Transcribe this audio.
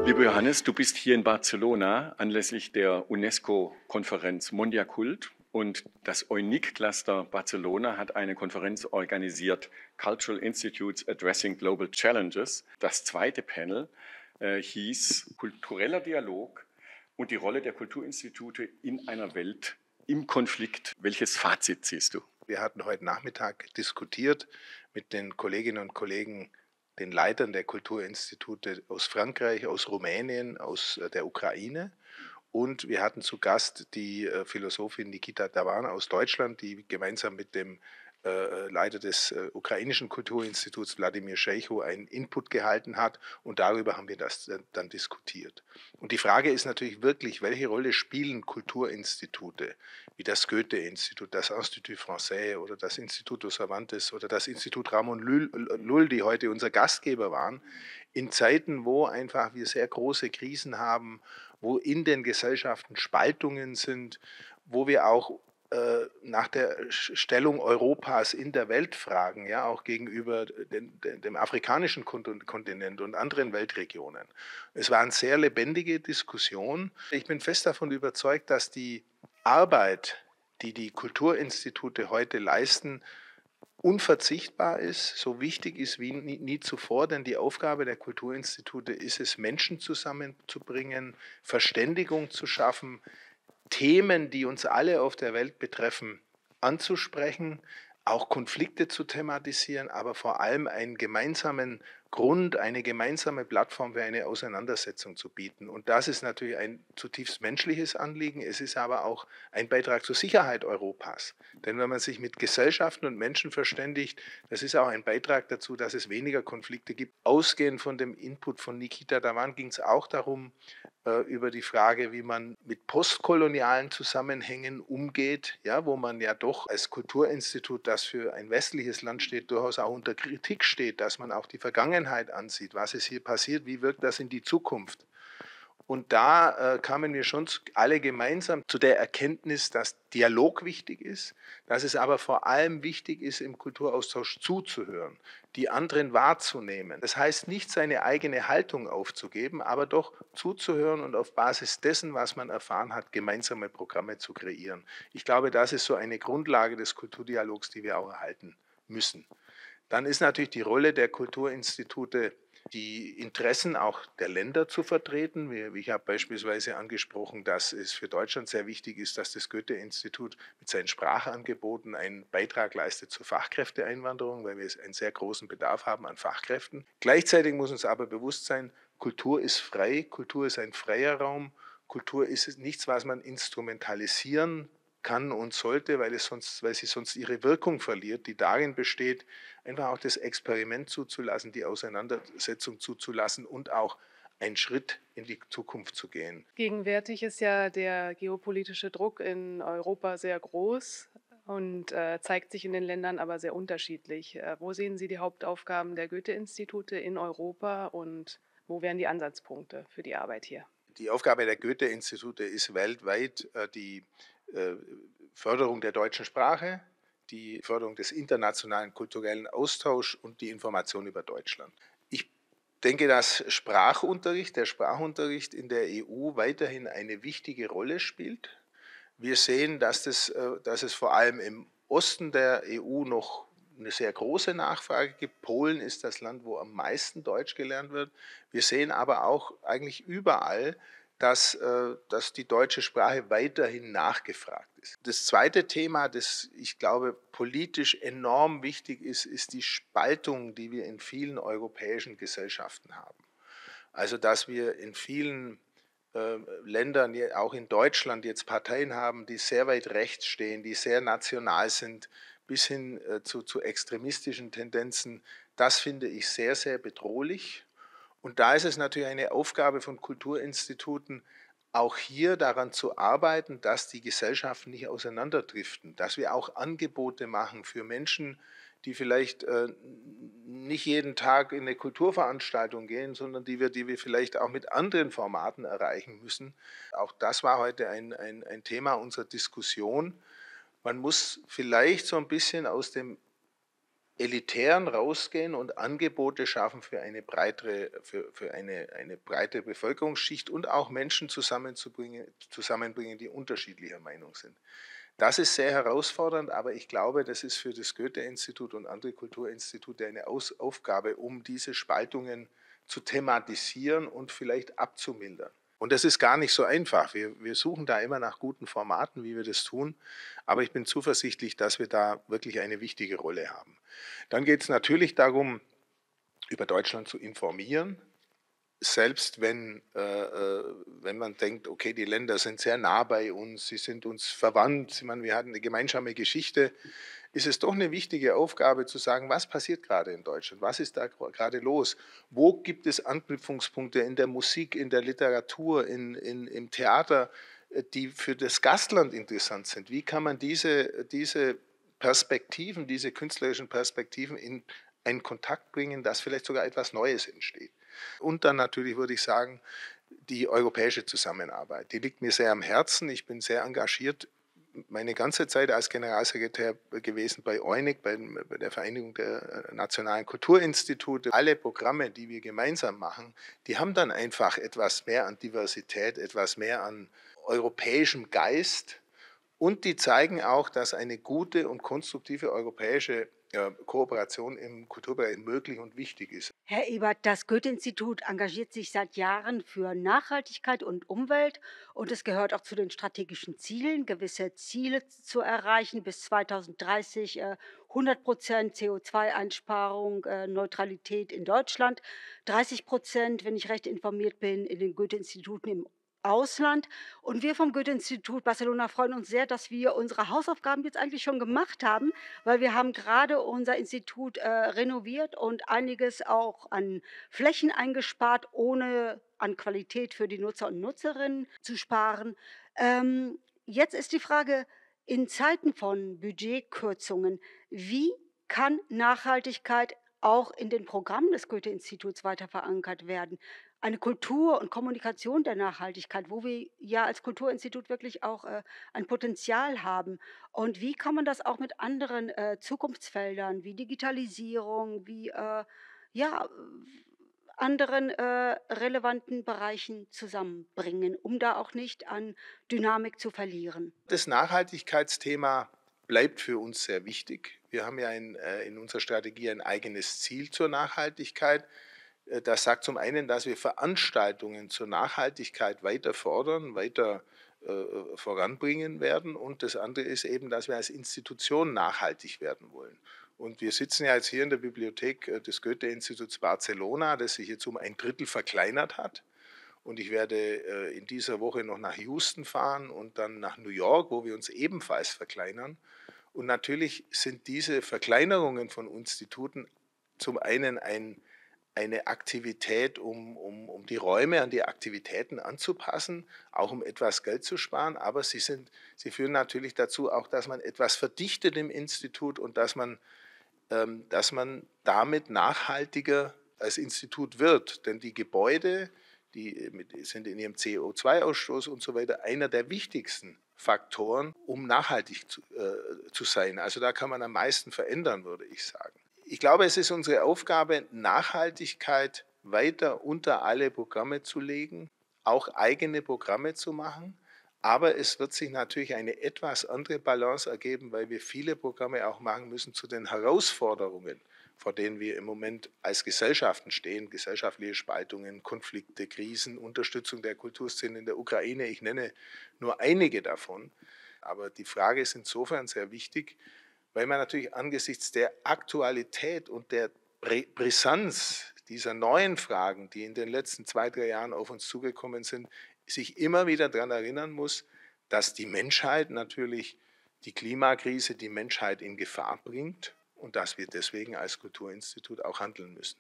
Lieber Johannes, du bist hier in Barcelona anlässlich der UNESCO-Konferenz Mondiakult und das EUNIC-Cluster Barcelona hat eine Konferenz organisiert, Cultural Institutes Addressing Global Challenges. Das zweite Panel hieß Kultureller Dialog und die Rolle der Kulturinstitute in einer Welt im Konflikt. Welches Fazit ziehst du? Wir hatten heute Nachmittag diskutiert mit den Kolleginnen und Kollegen, den Leitern der Kulturinstitute aus Frankreich, aus Rumänien, aus der Ukraine. Und wir hatten zu Gast die Philosophin Nikita Davan aus Deutschland, die gemeinsam mit dem Leiter des ukrainischen Kulturinstituts Wladimir Scheicho einen Input gehalten hat. Und darüber haben wir das dann diskutiert. Und die Frage ist natürlich wirklich, welche Rolle spielen Kulturinstitute wie das Goethe-Institut, das Institut Français oder das Instituto Cervantes oder das Institut Ramon Llull, die heute unser Gastgeber waren, in Zeiten, wo einfach wir sehr große Krisen haben, wo in den Gesellschaften Spaltungen sind, wo wir auch nach der Stellung Europas in der Welt fragen, ja, auch gegenüber dem afrikanischen Kontinent und anderen Weltregionen. Es war eine sehr lebendige Diskussion. Ich bin fest davon überzeugt, dass die Arbeit, die die Kulturinstitute heute leisten, unverzichtbar ist, so wichtig ist wie nie zuvor, denn die Aufgabe der Kulturinstitute ist es, Menschen zusammenzubringen, Verständigung zu schaffen, Themen, die uns alle auf der Welt betreffen, anzusprechen, auch Konflikte zu thematisieren, aber vor allem einen gemeinsamen Grund, eine gemeinsame Plattform für eine Auseinandersetzung zu bieten. Und das ist natürlich ein zutiefst menschliches Anliegen. Es ist aber auch ein Beitrag zur Sicherheit Europas. Denn wenn man sich mit Gesellschaften und Menschen verständigt, das ist auch ein Beitrag dazu, dass es weniger Konflikte gibt. Ausgehend von dem Input von Nikita Davan ging es auch darum, über die Frage, wie man mit postkolonialen Zusammenhängen umgeht, ja, wo man ja doch als Kulturinstitut, das für ein westliches Land steht, durchaus auch unter Kritik steht, dass man auch die Vergangenheit ansieht, was ist hier passiert, wie wirkt das in die Zukunft. Und da kamen wir schon alle gemeinsam zu der Erkenntnis, dass Dialog wichtig ist, dass es aber vor allem wichtig ist, im Kulturaustausch zuzuhören, die anderen wahrzunehmen. Das heißt nicht, seine eigene Haltung aufzugeben, aber doch zuzuhören und auf Basis dessen, was man erfahren hat, gemeinsame Programme zu kreieren. Ich glaube, das ist so eine Grundlage des Kulturdialogs, die wir auch erhalten müssen. Dann ist natürlich die Rolle der Kulturinstitute, die Interessen auch der Länder zu vertreten. Ich habe beispielsweise angesprochen, dass es für Deutschland sehr wichtig ist, dass das Goethe-Institut mit seinen Sprachangeboten einen Beitrag leistet zur Fachkräfteeinwanderung, weil wir einen sehr großen Bedarf haben an Fachkräften. Gleichzeitig muss uns aber bewusst sein, Kultur ist frei, Kultur ist ein freier Raum, Kultur ist nichts, was man instrumentalisieren kann und sollte, weil sie sonst ihre Wirkung verliert, die darin besteht, einfach auch das Experiment zuzulassen, die Auseinandersetzung zuzulassen und auch einen Schritt in die Zukunft zu gehen. Gegenwärtig ist ja der geopolitische Druck in Europa sehr groß und zeigt sich in den Ländern aber sehr unterschiedlich. Wo sehen Sie die Hauptaufgaben der Goethe-Institute in Europa und wo wären die Ansatzpunkte für die Arbeit hier? Die Aufgabe der Goethe-Institute ist weltweit die Förderung der deutschen Sprache, die Förderung des internationalen kulturellen Austauschs und die Information über Deutschland. Ich denke, dass der Sprachunterricht in der EU weiterhin eine wichtige Rolle spielt. Wir sehen, dass es vor allem im Osten der EU noch eine sehr große Nachfrage gibt. Polen ist das Land, wo am meisten Deutsch gelernt wird. Wir sehen aber auch eigentlich überall, dass die deutsche Sprache weiterhin nachgefragt ist. Das zweite Thema, das ich glaube politisch enorm wichtig ist, ist die Spaltung, die wir in vielen europäischen Gesellschaften haben. Also dass wir in vielen Ländern, auch in Deutschland, jetzt Parteien haben, die sehr weit rechts stehen, die sehr national sind, bis hin zu extremistischen Tendenzen. Das finde ich sehr, sehr bedrohlich. Und da ist es natürlich eine Aufgabe von Kulturinstituten, auch hier daran zu arbeiten, dass die Gesellschaften nicht auseinanderdriften, dass wir auch Angebote machen für Menschen, die vielleicht nicht jeden Tag in eine Kulturveranstaltung gehen, sondern die wir vielleicht auch mit anderen Formaten erreichen müssen. Auch das war heute ein Thema unserer Diskussion. Man muss vielleicht so ein bisschen aus dem Elitären rausgehen und Angebote schaffen für eine breitere, für eine breite Bevölkerungsschicht und auch Menschen zusammenbringen, die unterschiedlicher Meinung sind. Das ist sehr herausfordernd, aber ich glaube, das ist für das Goethe-Institut und andere Kulturinstitute eine Aufgabe, um diese Spaltungen zu thematisieren und vielleicht abzumildern. Und das ist gar nicht so einfach. Wir suchen da immer nach guten Formaten, wie wir das tun. Aber ich bin zuversichtlich, dass wir da wirklich eine wichtige Rolle haben. Dann geht es natürlich darum, über Deutschland zu informieren. Selbst wenn man denkt, okay, die Länder sind sehr nah bei uns, sie sind uns verwandt, ich meine, wir hatten eine gemeinsame Geschichte, ist es doch eine wichtige Aufgabe zu sagen, was passiert gerade in Deutschland, was ist da gerade los, wo gibt es Anknüpfungspunkte in der Musik, in der Literatur, im Theater, die für das Gastland interessant sind. Wie kann man diese Perspektiven, diese künstlerischen Perspektiven in einen Kontakt bringen, dass vielleicht sogar etwas Neues entsteht. Und dann natürlich würde ich sagen, die europäische Zusammenarbeit, die liegt mir sehr am Herzen. Ich bin sehr engagiert, meine ganze Zeit als Generalsekretär gewesen bei EUNIC, bei der Vereinigung der nationalen Kulturinstitute. Alle Programme, die wir gemeinsam machen, die haben dann einfach etwas mehr an Diversität, etwas mehr an europäischem Geist. Und die zeigen auch, dass eine gute und konstruktive europäische Kooperation im Kulturbereich möglich und wichtig ist. Herr Ebert, das Goethe-Institut engagiert sich seit Jahren für Nachhaltigkeit und Umwelt und es gehört auch zu den strategischen Zielen, gewisse Ziele zu erreichen, bis 2030 100% CO2-Einsparung, Neutralität in Deutschland, 30%, wenn ich recht informiert bin, in den Goethe-Instituten im Ausland. Und wir vom Goethe-Institut Barcelona freuen uns sehr, dass wir unsere Hausaufgaben jetzt eigentlich schon gemacht haben, weil wir haben gerade unser Institut renoviert und einiges auch an Flächen eingespart, ohne an Qualität für die Nutzer und Nutzerinnen zu sparen. Jetzt ist die Frage, in Zeiten von Budgetkürzungen, wie kann Nachhaltigkeit auch in den Programmen des Goethe-Instituts weiter verankert werden? Eine Kultur und Kommunikation der Nachhaltigkeit, wo wir ja als Kulturinstitut wirklich auch ein Potenzial haben. Und wie kann man das auch mit anderen Zukunftsfeldern wie Digitalisierung, wie ja, anderen relevanten Bereichen zusammenbringen, um da auch nicht an Dynamik zu verlieren? Das Nachhaltigkeitsthema bleibt für uns sehr wichtig. Wir haben ja in unserer Strategie ein eigenes Ziel zur Nachhaltigkeit. Das sagt zum einen, dass wir Veranstaltungen zur Nachhaltigkeit weiter fordern, weiter voranbringen werden. Und das andere ist eben, dass wir als Institution nachhaltig werden wollen. Und wir sitzen ja jetzt hier in der Bibliothek des Goethe-Instituts Barcelona, das sich jetzt um ein Drittel verkleinert hat. Und ich werde in dieser Woche noch nach Houston fahren und dann nach New York, wo wir uns ebenfalls verkleinern. Und natürlich sind diese Verkleinerungen von Instituten zum einen eine Aktivität, um die Räume an die Aktivitäten anzupassen, auch um etwas Geld zu sparen, aber sie führen natürlich dazu auch, dass man etwas verdichtet im Institut und dass man damit nachhaltiger als Institut wird. Denn die Gebäude, die sind in ihrem CO2-Ausstoß und so weiter einer der wichtigsten Faktoren, um nachhaltig zu sein. Also da kann man am meisten verändern, würde ich sagen. Ich glaube, es ist unsere Aufgabe, Nachhaltigkeit weiter unter alle Programme zu legen, auch eigene Programme zu machen. Aber es wird sich natürlich eine etwas andere Balance ergeben, weil wir viele Programme auch machen müssen zu den Herausforderungen, vor denen wir im Moment als Gesellschaften stehen. Gesellschaftliche Spaltungen, Konflikte, Krisen, Unterstützung der Kulturszene in der Ukraine. Ich nenne nur einige davon. Aber die Frage ist insofern sehr wichtig, weil man natürlich angesichts der Aktualität und der Brisanz dieser neuen Fragen, die in den letzten 2-3 Jahren auf uns zugekommen sind, sich immer wieder daran erinnern muss, dass die Menschheit natürlich die Klimakrise die Menschheit in Gefahr bringt und dass wir deswegen als Kulturinstitut auch handeln müssen.